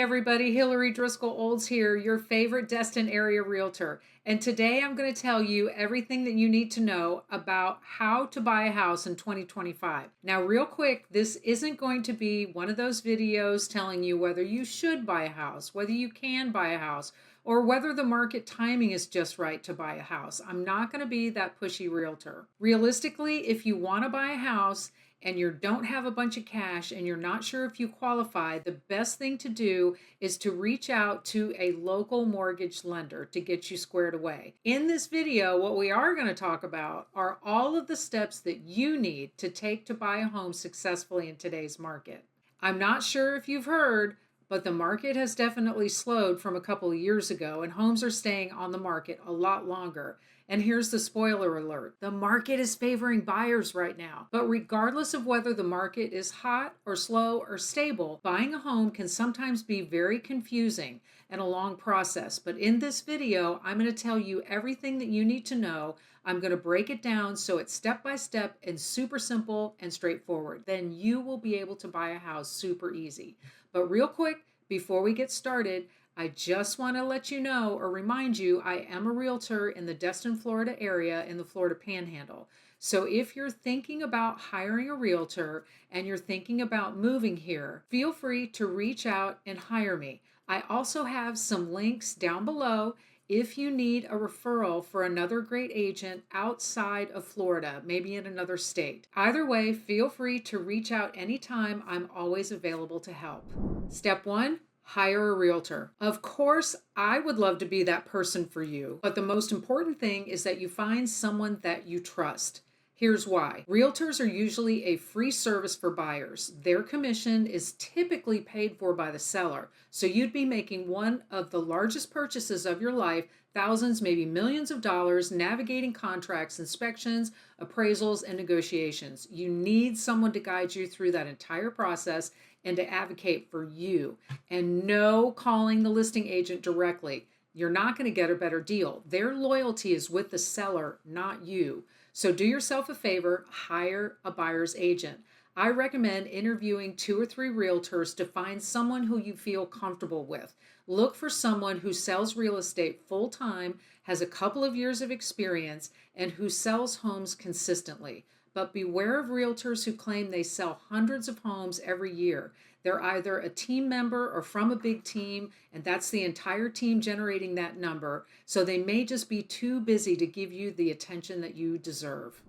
everybody, Hillary Driscoll Olds here, your favorite Destin area realtor. And today I'm going to tell you everything that you need to know about how to buy a house in 2025. Now, real quick, this isn't going to be one of those videos telling you whether you should buy a house, whether you can buy a house, or whether the market timing is just right to buy a house. I'm not going to be that pushy realtor. Realistically, if you want to buy a house and you don't have a bunch of cash and you're not sure if you qualify, the best thing to do is to reach out to a local mortgage lender to get you squared away. In this video, what we are going to talk about are all of the steps that you need to take to buy a home successfully in today's market. I'm not sure if you've heard, but the market has definitely slowed from a couple of years ago, and homes are staying on the market a lot longer. And here's the spoiler alert. The market is favoring buyers right now. But regardless of whether the market is hot or slow or stable, buying a home can sometimes be very confusing and a long process. But in this video, I'm going to tell you everything that you need to know. I'm going to break it down so it's step by step and super simple and straightforward. Then you will be able to buy a house super easy. But real quick, before we get started, I just want to let you know or remind you I am a realtor in the Destin, Florida area in the Florida Panhandle. So if you're thinking about hiring a realtor and you're thinking about moving here, feel free to reach out and hire me. I also have some links down below if you need a referral for another great agent outside of Florida, maybe in another state. Either way, feel free to reach out anytime. I'm always available to help. Step 1. Hire a realtor. Of course, I would love to be that person for you, but the most important thing is that you find someone that you trust. Here's why. Realtors are usually a free service for buyers. Their commission is typically paid for by the seller. So you'd be making one of the largest purchases of your life, thousands, maybe millions of dollars, navigating contracts, inspections, appraisals, and negotiations. You need someone to guide you through that entire process and to advocate for you. And no calling the listing agent directly. You're not going to get a better deal. Their loyalty is with the seller, not you. So do yourself a favor, hire a buyer's agent. I recommend interviewing 2 or 3 realtors to find someone who you feel comfortable with. Look for someone who sells real estate full-time, has a couple of years of experience, and who sells homes consistently. But beware of realtors who claim they sell hundreds of homes every year. They're either a team member or from a big team, and that's the entire team generating that number. So they may just be too busy to give you the attention that you deserve.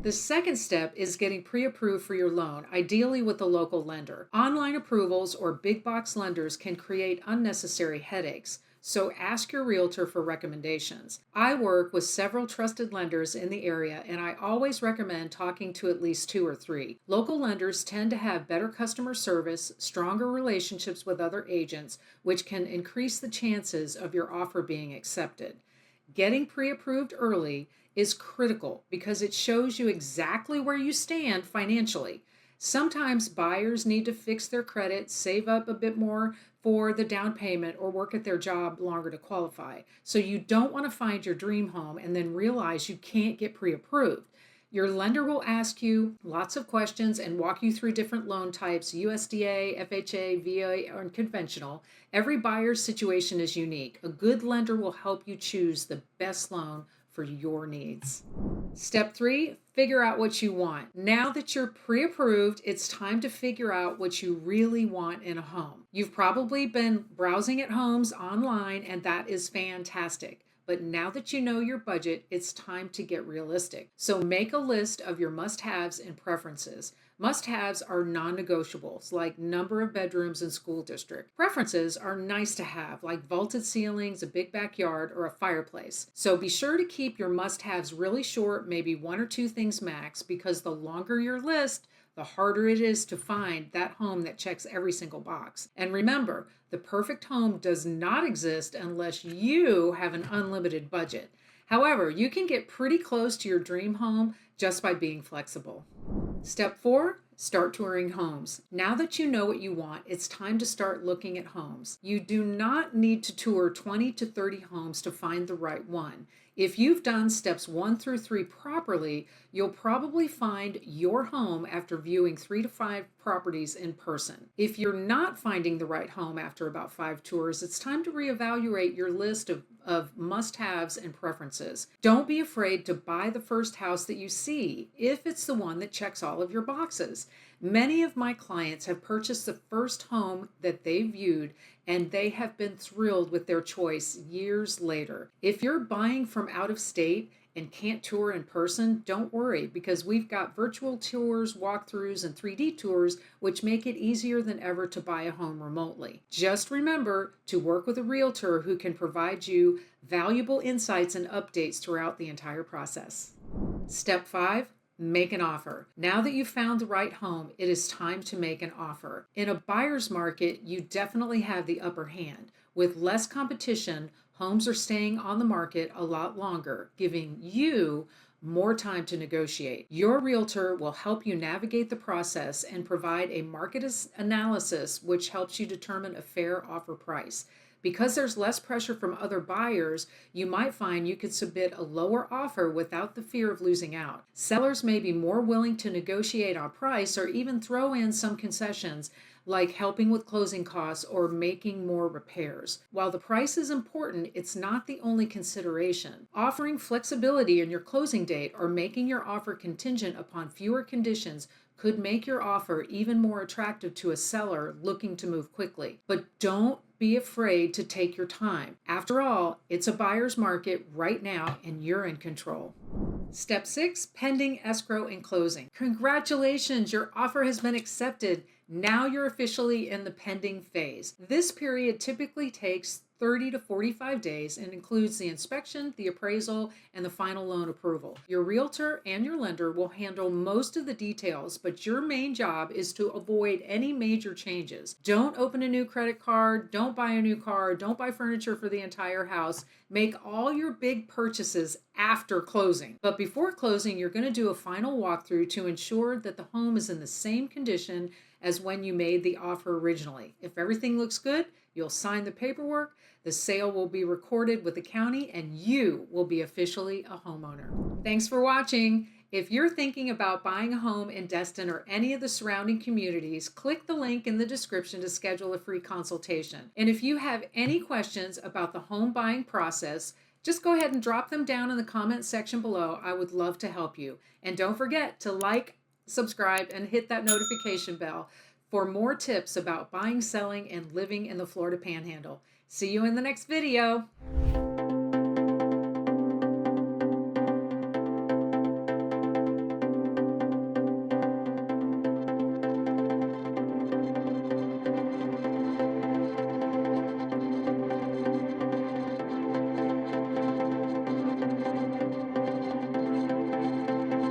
The second step is getting pre-approved for your loan, ideally with a local lender. Online approvals or big box lenders can create unnecessary headaches. So ask your realtor for recommendations. I work with several trusted lenders in the area, and I always recommend talking to at least 2 or 3. Local lenders tend to have better customer service, stronger relationships with other agents, which can increase the chances of your offer being accepted. Getting pre-approved early is critical because it shows you exactly where you stand financially. Sometimes buyers need to fix their credit, save up a bit more for the down payment, or work at their job longer to qualify. So you don't want to find your dream home and then realize you can't get pre-approved. Your lender will ask you lots of questions and walk you through different loan types, USDA, FHA, VA, or conventional. Every buyer's situation is unique. A good lender will help you choose the best loan for your needs. Step 3, figure out what you want. Now that you're pre-approved, it's time to figure out what you really want in a home. You've probably been browsing at homes online, and that is fantastic. But now that you know your budget, it's time to get realistic. So make a list of your must-haves and preferences. Must-haves are non-negotiables, like number of bedrooms and school district. Preferences are nice to have, like vaulted ceilings, a big backyard, or a fireplace. So be sure to keep your must-haves really short, maybe 1 or 2 things max, because the longer your list, the harder it is to find that home that checks every single box. And remember, the perfect home does not exist unless you have an unlimited budget. However, you can get pretty close to your dream home just by being flexible. Step 4, start touring homes. Now that you know what you want, it's time to start looking at homes. You do not need to tour 20 to 30 homes to find the right one. If you've done steps 1 through 3 properly, you'll probably find your home after viewing 3 to 5 properties in person. If you're not finding the right home after about 5 tours, it's time to reevaluate your list of must-haves and preferences. Don't be afraid to buy the first house that you see if it's the one that checks all of your boxes. Many of my clients have purchased the first home that they viewed, and they have been thrilled with their choice years later. If you're buying from out of state and can't tour in person, don't worry, because we've got virtual tours, walkthroughs, and 3D tours, which make it easier than ever to buy a home remotely. Just remember to work with a realtor who can provide you valuable insights and updates throughout the entire process. Step 5. Make an offer. Now that you've found the right home, it is time to make an offer. In a buyer's market, you definitely have the upper hand. With less competition, homes are staying on the market a lot longer, giving you more time to negotiate. Your realtor will help you navigate the process and provide a market analysis which helps you determine a fair offer price. Because there's less pressure from other buyers, you might find you could submit a lower offer without the fear of losing out. Sellers may be more willing to negotiate on price or even throw in some concessions, like helping with closing costs or making more repairs. While the price is important, it's not the only consideration. Offering flexibility in your closing date or making your offer contingent upon fewer conditions could make your offer even more attractive to a seller looking to move quickly. But don't be afraid to take your time. After all, it's a buyer's market right now and you're in control. Step 6, pending escrow and closing. Congratulations, your offer has been accepted. Now you're officially in the pending phase. This period typically takes 30 to 45 days and includes the inspection, the appraisal, and the final loan approval. Your realtor and your lender will handle most of the details, but your main job is to avoid any major changes. Don't open a new credit card, don't buy a new car, don't buy furniture for the entire house. Make all your big purchases after closing. But before closing, you're going to do a final walkthrough to ensure that the home is in the same condition as when you made the offer originally. If everything looks good, you'll sign the paperwork, the sale will be recorded with the county, and you will be officially a homeowner. Thanks for watching. If you're thinking about buying a home in Destin or any of the surrounding communities, click the link in the description to schedule a free consultation. And if you have any questions about the home buying process, just go ahead and drop them down in the comment section below. I would love to help you. And don't forget to like, subscribe, and hit that notification bell for more tips about buying, selling, and living in the Florida Panhandle. See you in the next video.